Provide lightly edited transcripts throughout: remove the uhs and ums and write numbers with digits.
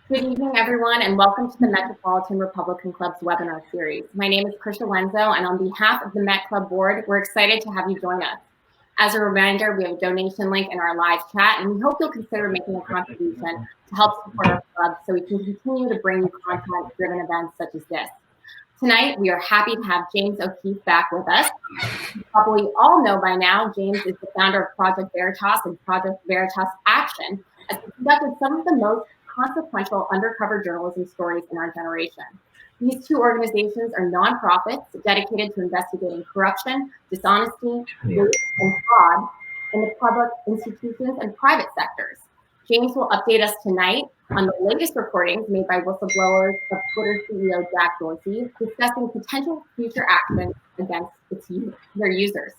Good evening, everyone, and welcome to the Metropolitan Republican Club's webinar series. My name is Krisha Lenzo, and on behalf of the Met Club board, we're excited to have you join us. As a reminder, we have a donation link in our live chat, and we hope you'll consider making a contribution to help support our club so we can continue to bring you content-driven events such as this. Tonight, we are happy to have James O'Keefe back with us. You probably all know by now, James is the founder of Project Veritas and Project Veritas Action, has conducted some of the most consequential undercover journalism stories in our generation. These two organizations are nonprofits dedicated to investigating corruption, dishonesty, waste, and fraud in the public institutions and private sectors. James will update us tonight on the latest reportings made by whistleblowers of Twitter CEO Jack Dorsey, discussing potential future actions against their users.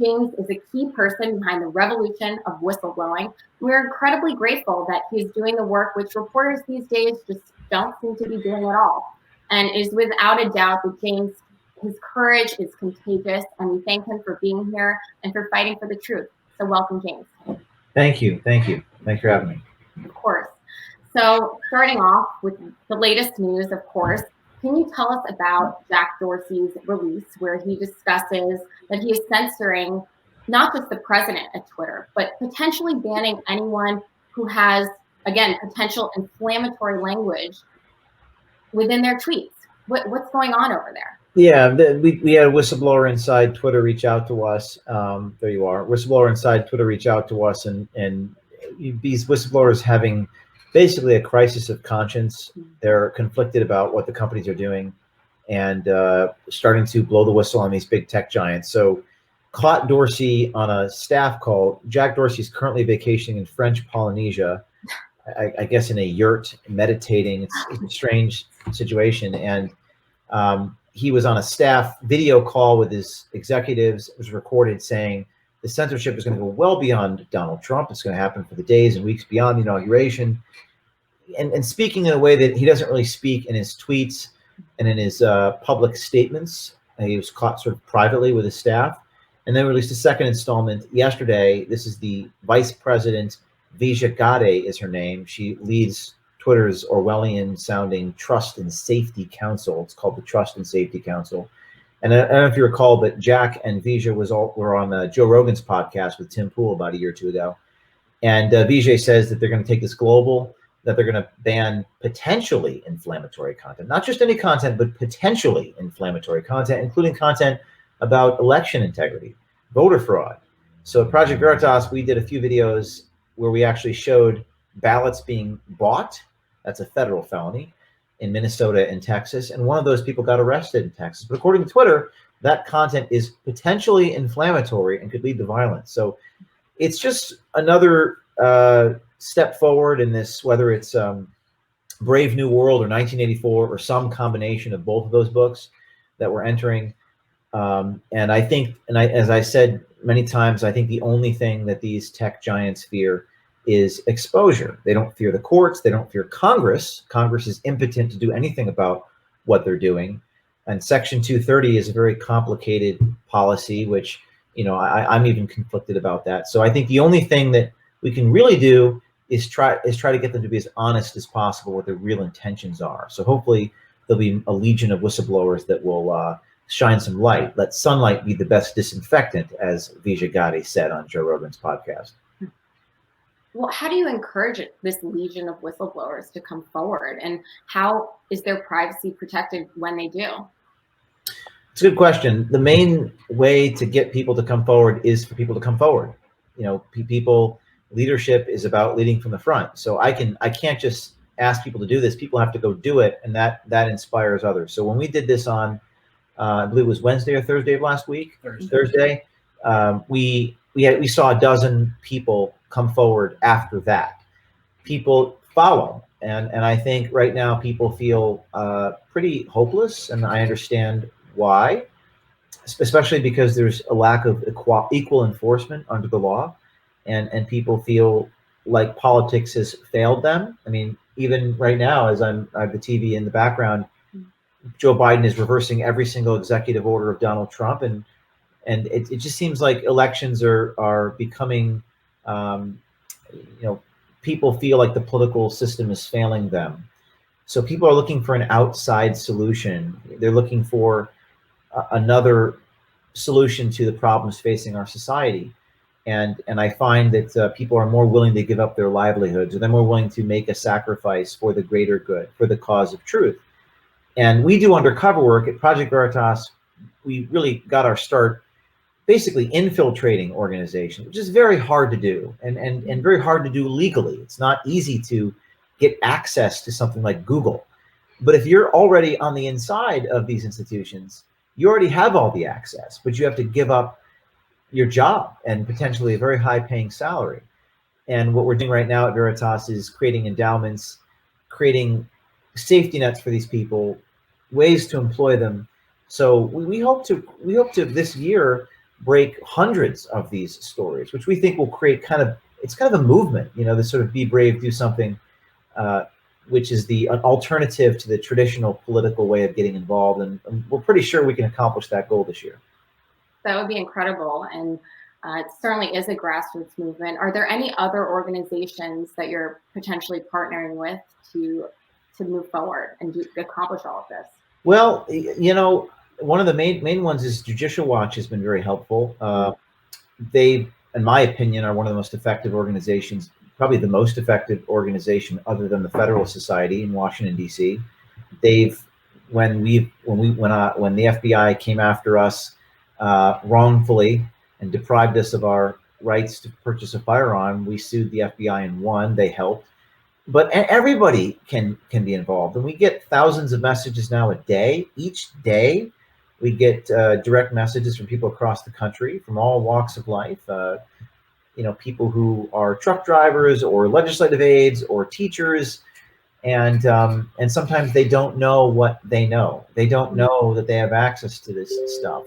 James is a key person behind the revolution of whistleblowing. We're incredibly grateful that he's doing the work which reporters these days just don't seem to be doing at all. And it is without a doubt that James, his courage is contagious, and we thank him for being here and for fighting for the truth. So welcome, James. Thank you. Thanks for having me. Of course. So starting off with the latest news, of course, can you tell us about Jack Dorsey's release where he discusses that he is censoring not just the president at Twitter, but potentially banning anyone who has, again, potential inflammatory language within their tweets? What's going on over there? Yeah, we had a whistleblower inside Twitter reach out to us. There you are. Whistleblower inside Twitter reach out to us, and these whistleblowers having basically a crisis of conscience. They're conflicted about what the companies are doing and starting to blow the whistle on these big tech giants. So caught Dorsey on a staff call. Jack Dorsey is currently vacationing in French Polynesia, I guess in a yurt, meditating. It's a strange situation. And he was on a staff video call with his executives. It was recorded saying the censorship is going to go well beyond Donald Trump. It's going to happen for the days and weeks beyond the inauguration. And speaking in a way that he doesn't really speak in his tweets and in his public statements. He was caught sort of privately with his staff, and then released a second installment yesterday. This is the vice president, Vijay Gadde is her name. She leads Twitter's Orwellian-sounding Trust and Safety Council. It's called the Trust and Safety Council. And I don't know if you recall, but Jack and Vijay were on Joe Rogan's podcast with Tim Pool about a year or two ago. And Vijay says that they're going to take this global, that they're going to ban potentially inflammatory content, not just any content, but potentially inflammatory content, including content about election integrity, voter fraud. So at Project Veritas, we did a few videos where we actually showed ballots being bought. That's a federal felony in Minnesota and Texas. And one of those people got arrested in Texas. But according to Twitter, that content is potentially inflammatory and could lead to violence. So it's just another step forward in this, whether it's Brave New World or 1984 or some combination of both of those books that we're entering. And I think, as I said many times, I think the only thing that these tech giants fear is exposure. They don't fear the courts. They don't fear Congress. Congress is impotent to do anything about what they're doing. And Section 230 is a very complicated policy, which, I'm even conflicted about that. So I think the only thing that we can really do is try to get them to be as honest as possible what their real intentions are. So hopefully there'll be a legion of whistleblowers that will shine some light. Let sunlight be the best disinfectant, as Vijay Gadde said on Joe Rogan's podcast. Well, how do you encourage this legion of whistleblowers to come forward, and how is their privacy protected when they do? It's a good question. The main way to get people to come forward is for people to come forward. Leadership is about leading from the front. So I can't just ask people to do this. People have to go do it, and that inspires others. So when we did this on, I believe it was Wednesday or Thursday of last week, Thursday, we saw a dozen people come forward after that. People follow, and I think right now people feel pretty hopeless, and I understand why, especially because there's a lack of equal enforcement under the law, and people feel like politics has failed them. I mean, even right now, as I have the TV in the background, Joe Biden is reversing every single executive order of Donald Trump, and it just seems like elections are becoming, people feel like the political system is failing them. So people are looking for an outside solution. They're looking for another solution to the problems facing our society. And I find that people are more willing to give up their livelihoods, or they're more willing to make a sacrifice for the greater good, for the cause of truth. And we do undercover work at Project Veritas. We really got our start basically infiltrating organizations, which is very hard to do, and very hard to do legally. It's not easy to get access to something like Google. But if you're already on the inside of these institutions, you already have all the access, but you have to give up your job and potentially a very high paying salary. And what we're doing right now at Veritas is creating endowments, creating safety nets for these people, ways to employ them. So we hope to this year break hundreds of these stories, which we think will create it's kind of a movement, this sort of be brave, do something, which is the alternative to the traditional political way of getting involved. And we're pretty sure we can accomplish that goal this year. That would be incredible. And it certainly is a grassroots movement. Are there any other organizations that you're potentially partnering with to move forward and accomplish all of this? Well, one of the main ones is Judicial Watch has been very helpful. They, in my opinion, are one of the most effective organizations, probably the most effective organization other than the Federal Society in Washington, D.C. When the FBI came after us wrongfully and deprived us of our rights to purchase a firearm, we sued the FBI and won. They helped. But everybody can be involved. And we get thousands of messages now a day. Each day, we get direct messages from people across the country, from all walks of life. People who are truck drivers or legislative aides or teachers. And sometimes they don't know what they know. They don't know that they have access to this stuff.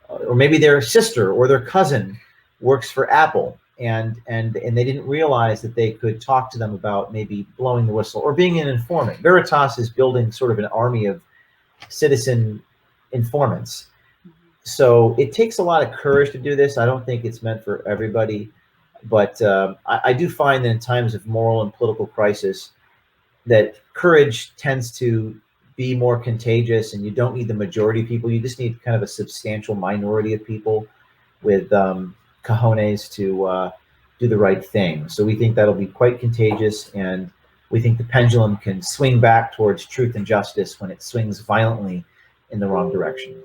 Or maybe their sister or their cousin works for Apple, and they didn't realize that they could talk to them about maybe blowing the whistle or being an informant. Veritas is building sort of an army of citizen informants. So it takes a lot of courage to do this. I don't think it's meant for everybody, but I do find that in times of moral and political crisis, that courage tends to be more contagious, and you don't need the majority of people. You just need kind of a substantial minority of people with cojones to do the right thing. So we think that'll be quite contagious, and we think the pendulum can swing back towards truth and justice when it swings violently in the wrong direction.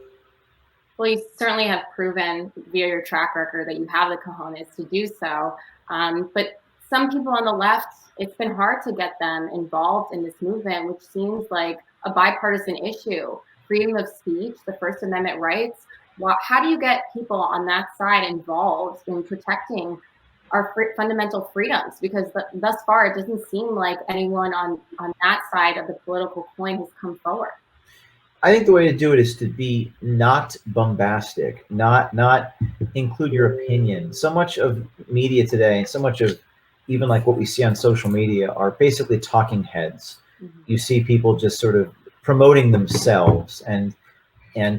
Well, you certainly have proven via your track record that you have the cojones to do so. But some people on the left, it's been hard to get them involved in this movement, which seems like a bipartisan issue. Freedom of speech, the First Amendment rights. How do you get people on that side involved in protecting our fundamental freedoms? Because thus far, it doesn't seem like anyone on that side of the political coin has come forward. I think the way to do it is to be not bombastic, not include your opinion. So much of media today, and so much of even like what we see on social media, are basically talking heads. Mm-hmm. You see people just sort of promoting themselves and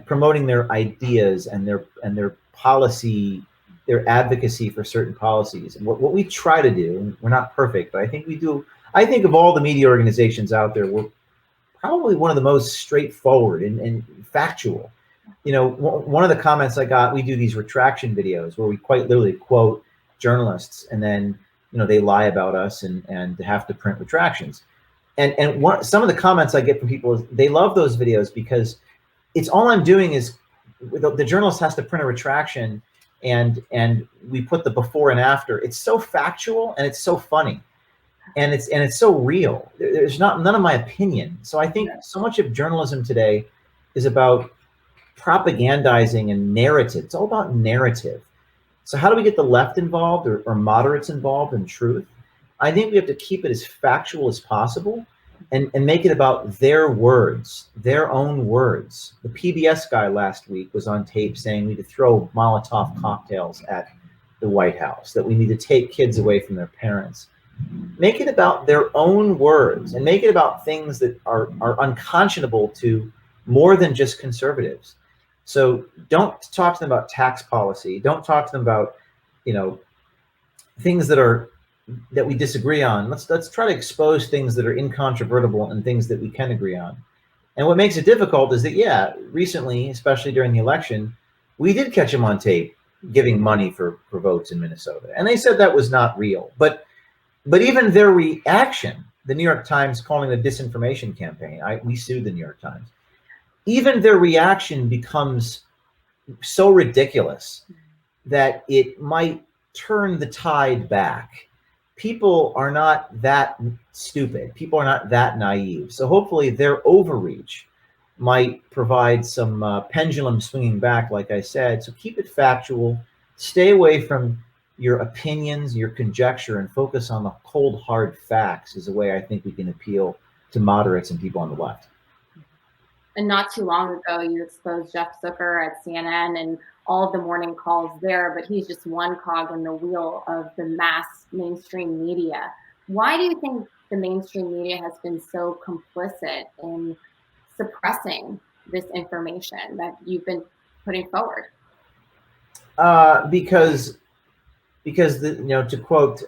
promoting their ideas and their policy, their advocacy for certain policies. And what we try to do, and we're not perfect, but I think we do. I think of all the media organizations out there, we're probably one of the most straightforward and factual. One of the comments I got, we do these retraction videos where we quite literally quote journalists, and then they lie about us and have to print retractions. And some of the comments I get from people is they love those videos because it's all I'm doing is the journalist has to print a retraction, and we put the before and after. It's so factual and it's so funny. And it's so real. There's none of my opinion. So I think so much of journalism today is about propagandizing and narrative. It's all about narrative. So how do we get the left involved or moderates involved in truth? I think we have to keep it as factual as possible and make it about their words, their own words. The PBS guy last week was on tape saying we need to throw Molotov cocktails at the White House, that we need to take kids away from their parents. Make it about their own words, and make it about things that are unconscionable to more than just conservatives. So don't talk to them about tax policy. Don't talk to them about, things that are that we disagree on. Let's try to expose things that are incontrovertible and things that we can agree on. And what makes it difficult is that, yeah, recently, especially during the election, we did catch him on tape giving money for votes in Minnesota, and they said that was not real. But even their reaction, the New York Times calling it a disinformation campaign, we sued the New York Times. Even their reaction becomes so ridiculous that it might turn the tide back. People are not that stupid. People are not that naive. So hopefully their overreach might provide some pendulum swinging back, like I said. So keep it factual. Stay away from your opinions, your conjecture, and focus on the cold, hard facts is the way I think we can appeal to moderates and people on the left. And not too long ago, you exposed Jeff Zucker at CNN and all of the morning calls there, but he's just one cog in the wheel of the mass mainstream media. Why do you think the mainstream media has been so complicit in suppressing this information that you've been putting forward? Because to quote,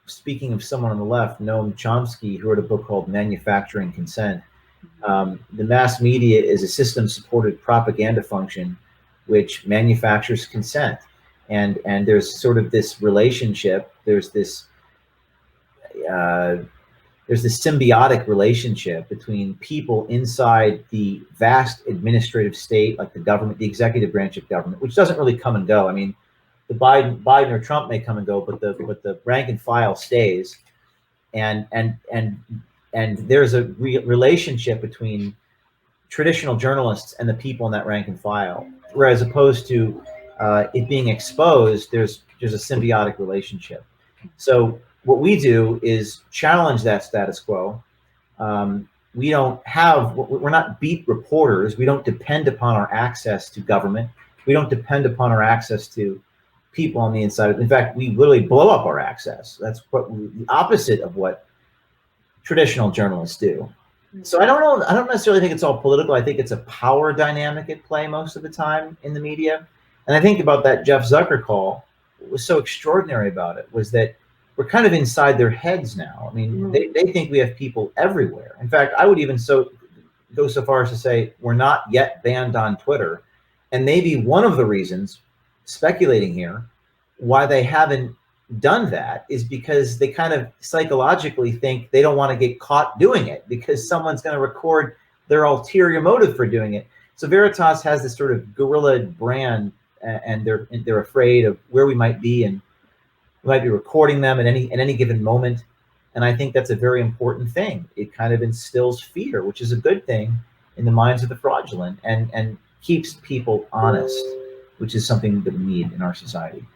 speaking of someone on the left, Noam Chomsky, who wrote a book called Manufacturing Consent, the mass media is a system-supported propaganda function which manufactures consent, and there's sort of this relationship. There's this symbiotic relationship between people inside the vast administrative state, like the government, the executive branch of government, which doesn't really come and go. I mean, the Biden or Trump may come and go, but the rank and file stays, and there's a relationship between traditional journalists and the people in that rank and file, whereas opposed to it being exposed, there's a symbiotic relationship. So what we do is challenge that status quo. We're not beat reporters. We don't depend upon our access to government. We don't depend upon our access to people on the inside. In fact, we literally blow up our access. That's the opposite of what traditional journalists do. So I don't know. I don't necessarily think it's all political. I think it's a power dynamic at play most of the time in the media. And I think about that Jeff Zucker call. What was so extraordinary about it was that we're kind of inside their heads now. I mean, they think we have people everywhere. In fact, I would even go so far as to say we're not yet banned on Twitter. And maybe one of the reasons, speculating here, why they haven't done that is because they kind of psychologically think they don't want to get caught doing it because someone's going to record their ulterior motive for doing it. So Veritas has this sort of guerrilla brand, and they're afraid of where we might be, and we might be recording them at any given moment. And I think that's a very important thing. It kind of instills fear, which is a good thing in the minds of the fraudulent, and keeps people honest, which is something that we need in our society.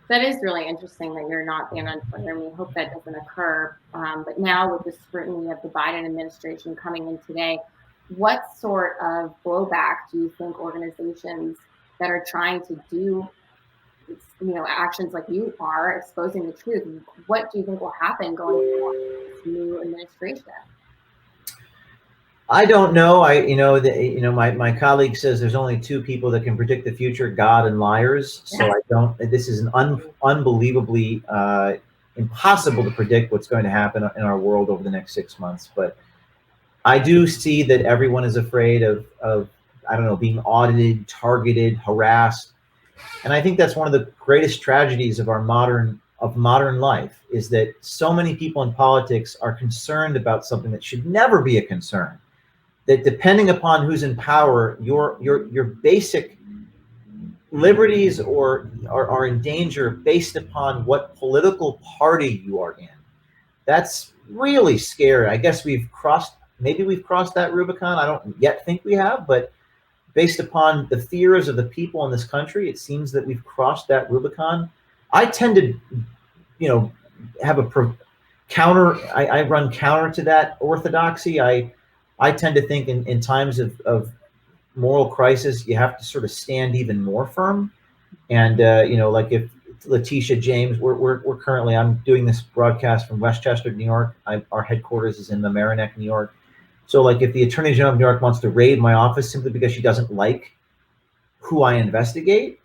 That is really interesting that you're not banned on Twitter, and we hope that doesn't occur. But now with the scrutiny of the Biden administration coming in today, what sort of blowback do you think organizations that are trying to do, actions like you are, exposing the truth, what do you think will happen going forward with this new administration? I don't know. My colleague says there's only two people that can predict the future: God and liars. So I don't. This is an unbelievably impossible to predict what's going to happen in our world over the next 6 months. But I do see that everyone is afraid of being audited, targeted, harassed, and I think that's one of the greatest tragedies of modern life is that so many people in politics are concerned about something that should never be a concern. That depending upon who's in power, your basic liberties are in danger based upon what political party you are in. That's really scary. I guess maybe we've crossed that Rubicon. I don't yet think we have, but based upon the fears of the people in this country, it seems that we've crossed that Rubicon. I tend to, have a counter. I run counter to that orthodoxy. I tend to think in times of moral crisis, you have to sort of stand even more firm. And, like if Letitia James, we're currently, I'm doing this broadcast from Westchester, New York. Our headquarters is in Mamaroneck, New York. So like if the Attorney General of New York wants to raid my office simply because she doesn't like who I investigate,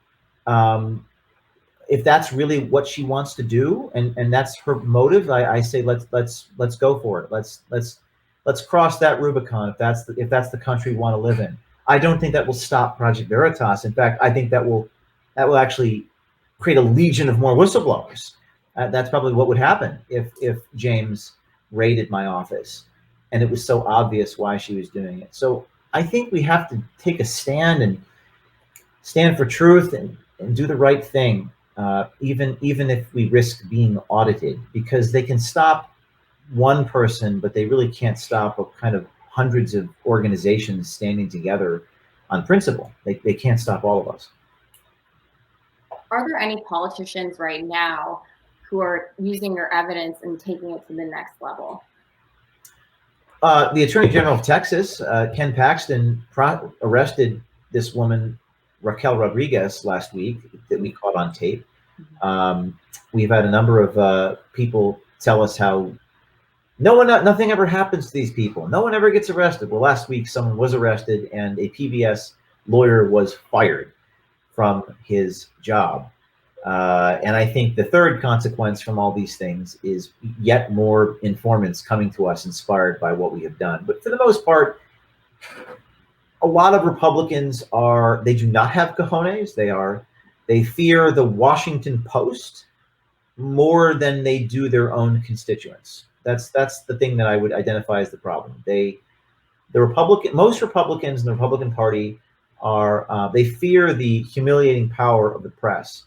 if that's really what she wants to do, and that's her motive, I say let's go for it. Let's cross that Rubicon if that's the country we want to live in. I don't think that will stop Project Veritas. In fact, I think that will actually create a legion of more whistleblowers. That's probably what would happen if James raided my office, and it was so obvious why she was doing it. So I think we have to take a stand and stand for truth and do the right thing, even if we risk being audited, because they can stop one person, but they really can't stop a kind of hundreds of organizations standing together on principle. They can't stop all of us. Are there any politicians right now who are using your evidence and taking it to the next level? The Attorney General of Texas, Ken Paxton, arrested this woman, Raquel Rodriguez, last week that we caught on tape. We've had a number of people tell us how nothing ever happens to these people. No one ever gets arrested. Well, last week someone was arrested and a PBS lawyer was fired from his job. And I think the third consequence from all these things is yet more informants coming to us inspired by what we have done. But for the most part, a lot of Republicans they do not have cojones. They fear the Washington Post more than they do their own constituents. That's the thing that I would identify as the problem. Most Republicans in the Republican Party they fear the humiliating power of the press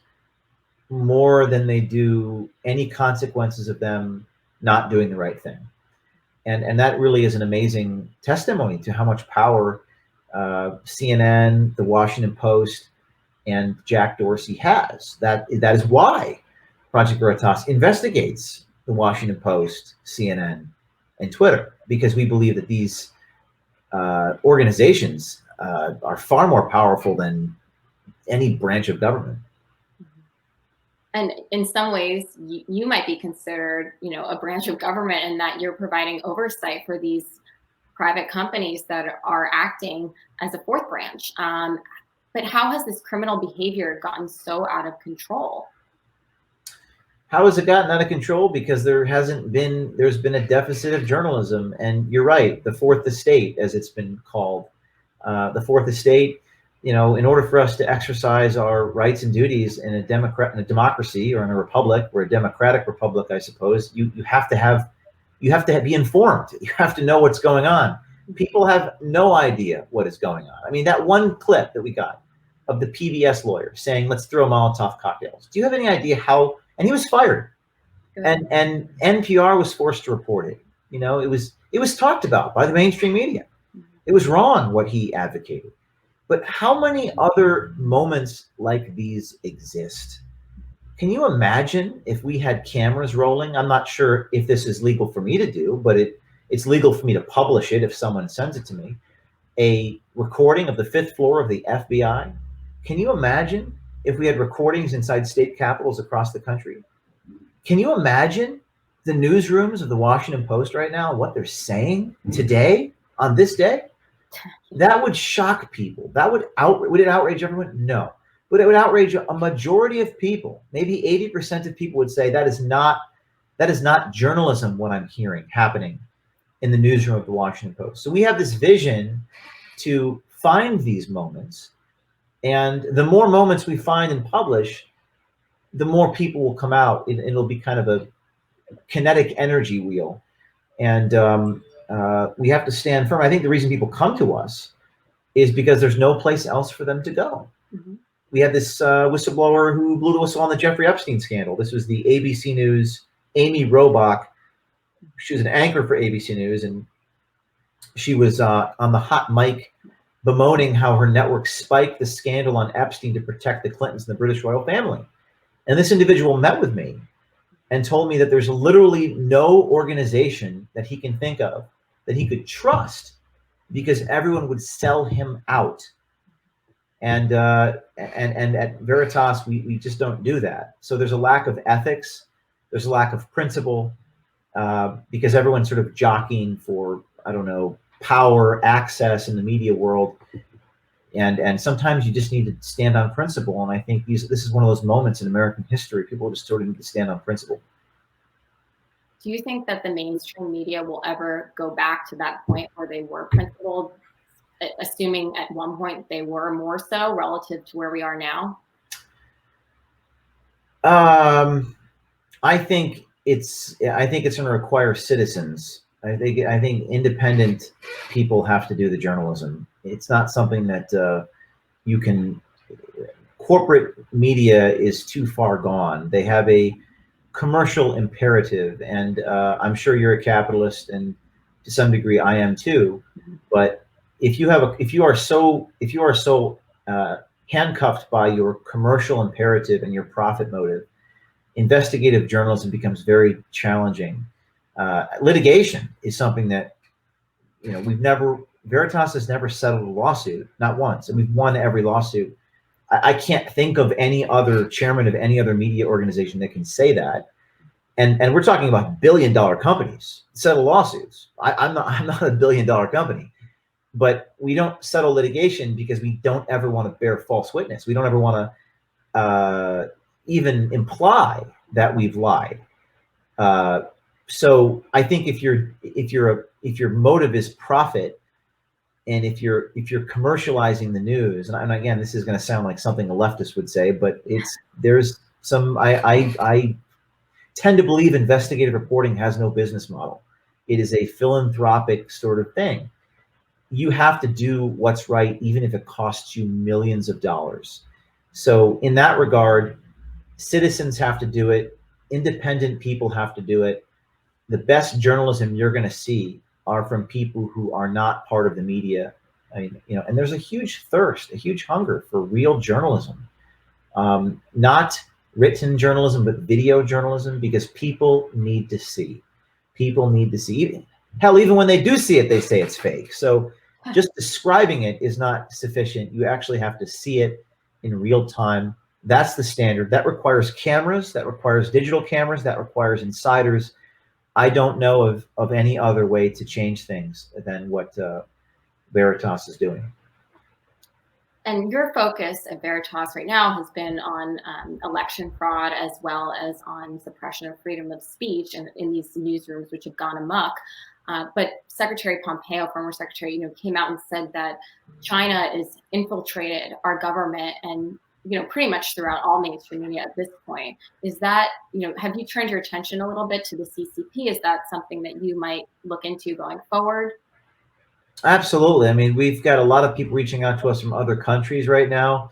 more than they do any consequences of them not doing the right thing. And that really is an amazing testimony to how much power CNN, the Washington Post, and Jack Dorsey has. That is why Project Veritas investigates the Washington Post, CNN, and Twitter, because we believe that these organizations are far more powerful than any branch of government. And in some ways, you might be considered, a branch of government in that you're providing oversight for these private companies that are acting as a fourth branch. But how has this criminal behavior gotten so out of control? How has it gotten out of control? Because there's been a deficit of journalism. And you're right, the fourth estate, as it's been called, the fourth estate, in order for us to exercise our rights and duties in a democracy or in a republic, or a democratic republic, I suppose, you have to be informed. You have to know what's going on. People have no idea what is going on. I mean, that one clip that we got of the PBS lawyer saying, let's throw Molotov cocktails. Do you have any idea how? And he was fired. And NPR was forced to report it. It was talked about by the mainstream media. It was wrong what he advocated. But how many other moments like these exist? Can you imagine if we had cameras rolling? I'm not sure if this is legal for me to do, but it's legal for me to publish it if someone sends it to me. A recording of the 5th floor of the FBI. Can you imagine if we had recordings inside state capitals across the country? Can you imagine the newsrooms of the Washington Post right now, what they're saying today, on this day? That would shock people. Would it outrage everyone? No. But it would outrage a majority of people. Maybe 80% of people would say that is not journalism, what I'm hearing happening in the newsroom of the Washington Post. So we have this vision to find these moments. And the more moments we find and publish, the more people will come out. It'll be kind of a kinetic energy wheel. And we have to stand firm. I think the reason people come to us is because there's no place else for them to go. Mm-hmm. We had this whistleblower who blew the whistle on the Jeffrey Epstein scandal. This was the ABC News, Amy Robach. She was an anchor for ABC News, and she was on the hot mic bemoaning how her network spiked the scandal on Epstein to protect the Clintons and the British royal family. And this individual met with me and told me that there's literally no organization that he can think of that he could trust because everyone would sell him out. And at Veritas, we just don't do that. So there's a lack of ethics. There's a lack of principle because everyone's sort of jockeying for, power, access in the media world. And sometimes you just need to stand on principle. And I think this is one of those moments in American history. People just sort of need to stand on principle. Do you think that the mainstream media will ever go back to that point where they were principled, assuming at one point they were more so relative to where we are now? I think it's going to require citizens. I think independent people have to do the journalism. It's not something that you can. Corporate media is too far gone. They have a commercial imperative, and I'm sure you're a capitalist, and to some degree I am too. But if you are so handcuffed by your commercial imperative and your profit motive, investigative journalism becomes very challenging. Litigation is something that Veritas has never settled a lawsuit, not once, and we've won every lawsuit. I can't think of any other chairman of any other media organization that can say that. And we're talking about billion-dollar companies settle lawsuits. I'm not a billion-dollar company, but we don't settle litigation because we don't ever want to bear false witness. We don't ever want to even imply that we've lied. So I think if your motive is profit, and if you're commercializing the news, and again, this is going to sound like something a leftist would say, but there's some. I tend to believe investigative reporting has no business model. It is a philanthropic sort of thing. You have to do what's right, even if it costs you millions of dollars. So in that regard, citizens have to do it. Independent people have to do it. The best journalism you're going to see are from people who are not part of the media. I mean, and there's a huge thirst, a huge hunger for real journalism, not written journalism, but video journalism, because people need to see. People need to see. Hell, even when they do see it, they say it's fake. So just describing it is not sufficient. You actually have to see it in real time. That's the standard. That requires cameras. That requires digital cameras. That requires insiders. I don't know of any other way to change things than what Veritas is doing. And your focus at Veritas right now has been on election fraud, as well as on suppression of freedom of speech in these newsrooms, which have gone amok. But Secretary Pompeo, former secretary, came out and said that China has infiltrated our government and pretty much throughout all mainstream media at this point. Is that, have you turned your attention a little bit to the CCP? Is that something that you might look into going forward? Absolutely. I mean, we've got a lot of people reaching out to us from other countries right now.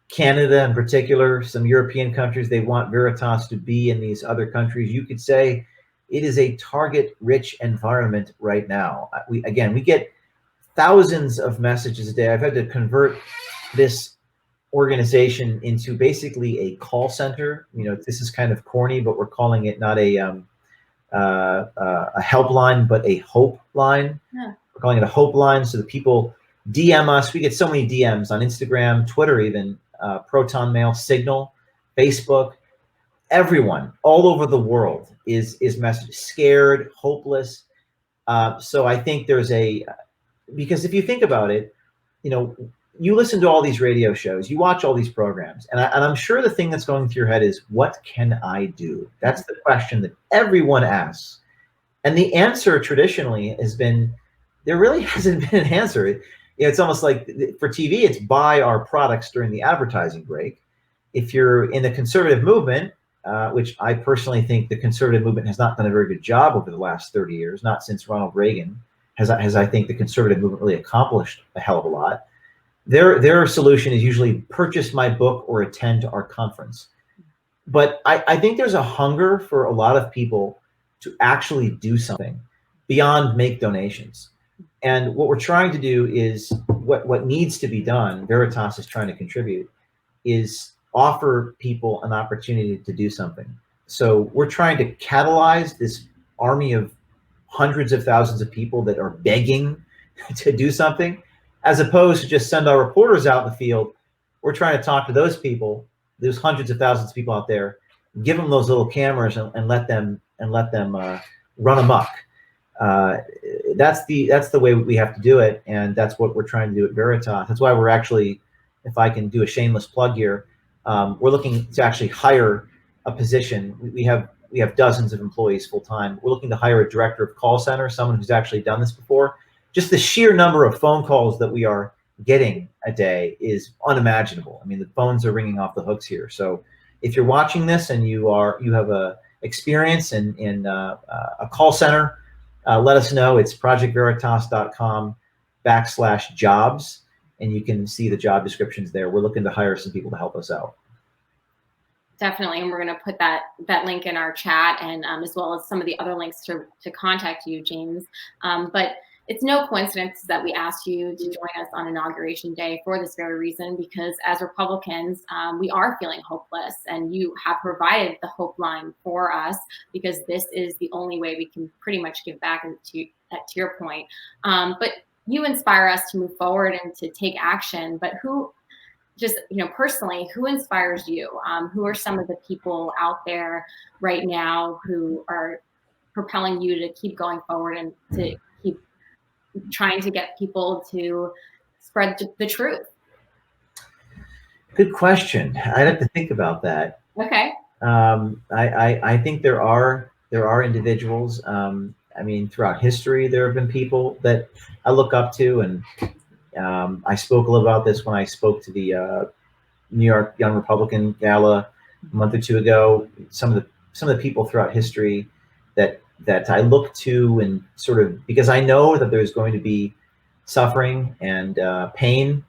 Canada in particular, some European countries, they want Veritas to be in these other countries. You could say it is a target-rich environment right now. We get thousands of messages a day. I've had to convert this organization into basically a call center. This is kind of corny, but we're calling it not a helpline, but a hope line. Yeah. We're calling it a hope line, so that people DM us. We get so many DMs on Instagram, Twitter, even Proton Mail, Signal, Facebook. Everyone all over the world is messaged, scared, hopeless. So I think because if you think about it, you listen to all these radio shows, you watch all these programs, and I'm sure the thing that's going through your head is, what can I do? That's the question that everyone asks. And the answer traditionally has been, there really hasn't been an answer. It's almost like for TV, it's buy our products during the advertising break. If you're in the conservative movement, which I personally think the conservative movement has not done a very good job over the last 30 years, not since Ronald Reagan has I think the conservative movement really accomplished a hell of a lot. Their solution is usually purchase my book or attend our conference. But I think there's a hunger for a lot of people to actually do something beyond make donations. And what we're trying to do is what needs to be done, Veritas is trying to contribute, is offer people an opportunity to do something. So we're trying to catalyze this army of hundreds of thousands of people that are begging to do something, as opposed to just send our reporters out in the field. We're trying to talk to those people, those hundreds of thousands of people out there, give them those little cameras and let them run amok. that's the way we have to do it, and that's what we're trying to do at Veritas. That's why we're actually, if I can do a shameless plug here, we're looking to actually hire a position. We have dozens of employees full time. We're looking to hire a director of call center, someone who's actually done this before. Just the sheer number of phone calls that we are getting a day is unimaginable. I mean, the phones are ringing off the hooks here. So if you're watching this and you have a experience in a call center, let us know. It's projectveritas.com/jobs, and you can see the job descriptions there. We're looking to hire some people to help us out. Definitely, and we're going to put that link in our chat, and as well as some of the other links to contact you, James. But it's no coincidence that we asked you to join us on Inauguration Day for this very reason, because as Republicans, we are feeling hopeless, and you have provided the hope line for us, because this is the only way we can pretty much give back to your point. But you inspire us to move forward and to take action. But who, just, personally, who inspires you? Who are some of the people out there right now who are propelling you to keep going forward and to keep trying to get people to spread the truth? Good question. I'd have to think about that. Okay. I think there are individuals. I mean, throughout history, there have been people that I look up to, and I spoke a little about this when I spoke to the New York Young Republican Gala a month or two ago. Some of the people throughout history that I look to, and sort of, because I know that there's going to be suffering and pain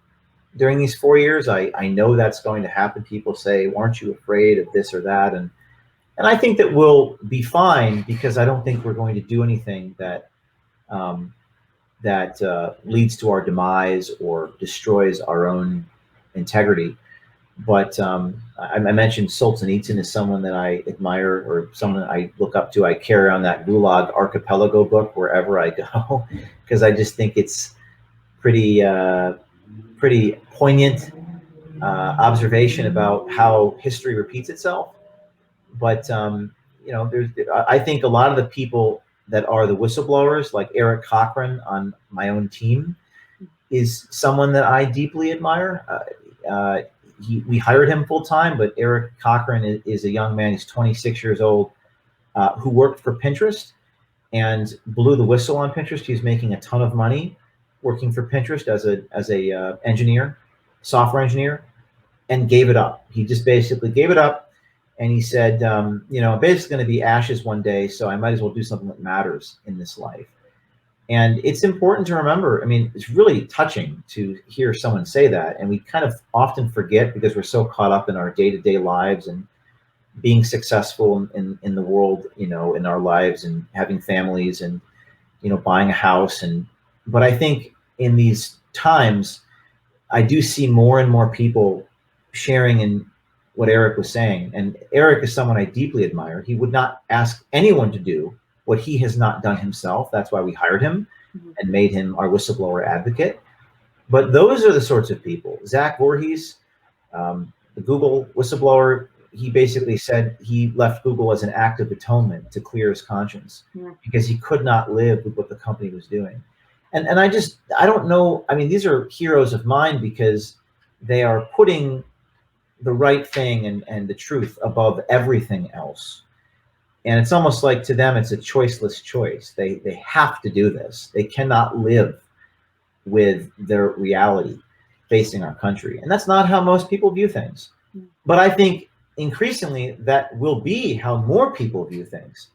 during these 4 years. I know that's going to happen. People say, "Aren't you afraid of this or that?" And I think that we'll be fine, because I don't think we're going to do anything that leads to our demise or destroys our own integrity. But I mentioned Solzhenitsyn is someone that I admire, or someone I look up to. I carry on that Gulag Archipelago book wherever I go, because I just think it's pretty poignant observation about how history repeats itself. But I think a lot of the people that are the whistleblowers, like Eric Cochran on my own team, is someone that I deeply admire. We hired him full time, but Eric Cochran is a young man. He's 26 years old, who worked for Pinterest and blew the whistle on Pinterest. He's making a ton of money working for Pinterest as a engineer, software engineer, and gave it up. He just basically gave it up, and he said, I'm basically going to be ashes one day, so I might as well do something that matters in this life. And it's important to remember. I mean, it's really touching to hear someone say that, and we kind of often forget, because we're so caught up in our day-to-day lives and being successful in the world, in our lives, and having families, and buying a house. But I think in these times, I do see more and more people sharing in what Eric was saying. And Eric is someone I deeply admire. He would not ask anyone to do what he has not done himself. That's why we hired him and made him our whistleblower advocate. But those are the sorts of people. Zach Voorhees, the Google whistleblower, he basically said he left Google as an act of atonement to clear his conscience, because he could not live with what the company was doing. And I don't know. I mean, these are heroes of mine, because they are putting the right thing and the truth above everything else. And it's almost like, to them, it's a choiceless choice. They have to do this. They cannot live with their reality facing our country. And that's not how most people view things. But I think increasingly that will be how more people view things,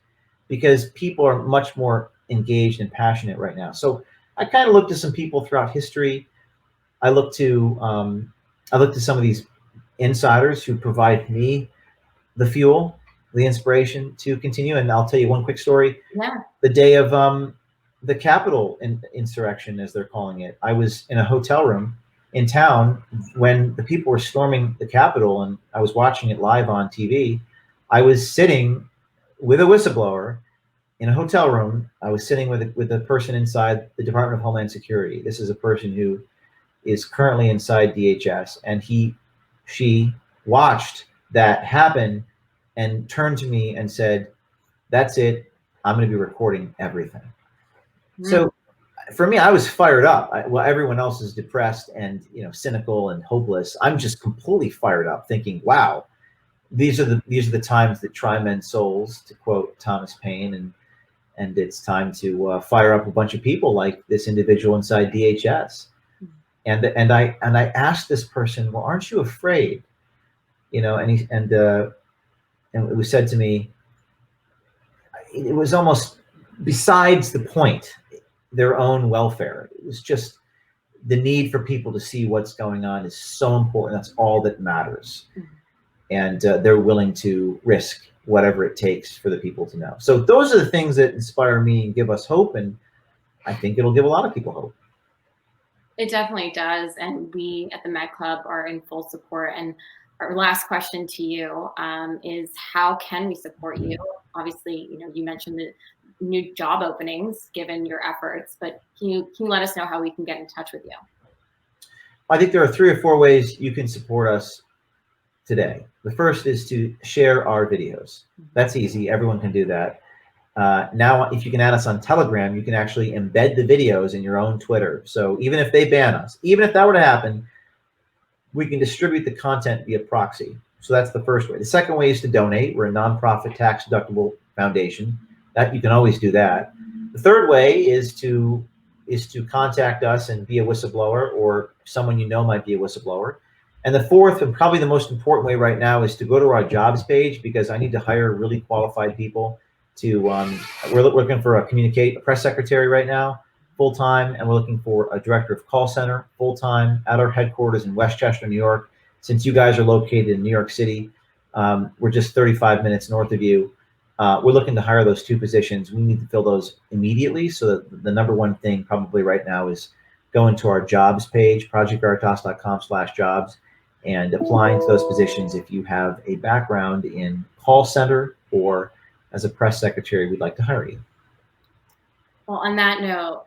because people are much more engaged and passionate right now. So I kind of look to some people throughout history. I look to some of these insiders who provide me the fuel, the inspiration to continue. And I'll tell you one quick story. Yeah. The day of the Capitol insurrection, as they're calling it, I was in a hotel room in town when the people were storming the Capitol, and I was watching it live on TV. I was sitting with a whistleblower in a hotel room. I was sitting with a person inside the Department of Homeland Security. This is a person who is currently inside DHS, and she watched that happen and turned to me and said, "That's it. I'm going to be recording everything." So for me, I was fired up. While everyone else is depressed and cynical and hopeless, I'm just completely fired up, thinking, "Wow, these are the times that try men's souls," to quote Thomas Paine, and it's time to fire up a bunch of people like this individual inside DHS. And I asked this person, "Well, aren't you afraid?" And it was said to me, it was almost besides the point, their own welfare. It was just the need for people to see what's going on is so important. That's all that matters. And they're willing to risk whatever it takes for the people to know. So those are the things that inspire me and give us hope. And I think it'll give a lot of people hope. It definitely does. And we at the Met Club are in full support. And our last question to you is, how can we support you? Obviously, you mentioned the new job openings given your efforts, but can you let us know how we can get in touch with you? I think there are 3 or 4 ways you can support us today. The first is to share our videos. That's easy. Everyone can do that. Now, if you can add us on Telegram, you can actually embed the videos in your own Twitter. So even if they ban us, even if that were to happen, we can distribute the content via proxy. So that's the first way. The second way is to donate. We're a nonprofit tax-deductible foundation. That you can always do that. The third way is to contact us and be a whistleblower, or someone you know might be a whistleblower. And the fourth, and probably the most important way right now, is to go to our jobs page, because I need to hire really qualified people to, we're looking for a press secretary right now, full-time, and we're looking for a director of call center, full-time, at our headquarters in Westchester, New York. Since you guys are located in New York City, we're just 35 minutes north of you. We're looking to hire those 2 positions. We need to fill those immediately. So the number one thing probably right now is going to our jobs page, projectveritas.com/jobs, and applying to those positions if you have a background in call center or as a press secretary. We'd like to hire you. Well, on that note,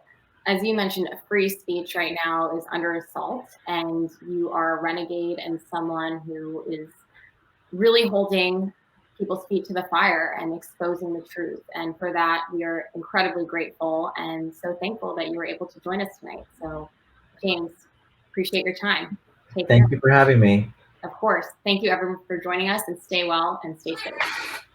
as you mentioned, free speech right now is under assault, and you are a renegade and someone who is really holding people's feet to the fire and exposing the truth. And for that, we are incredibly grateful and so thankful that you were able to join us tonight. So, James, appreciate your time. Thank you for having me. Of course. Thank you, everyone, for joining us, and stay well and stay safe.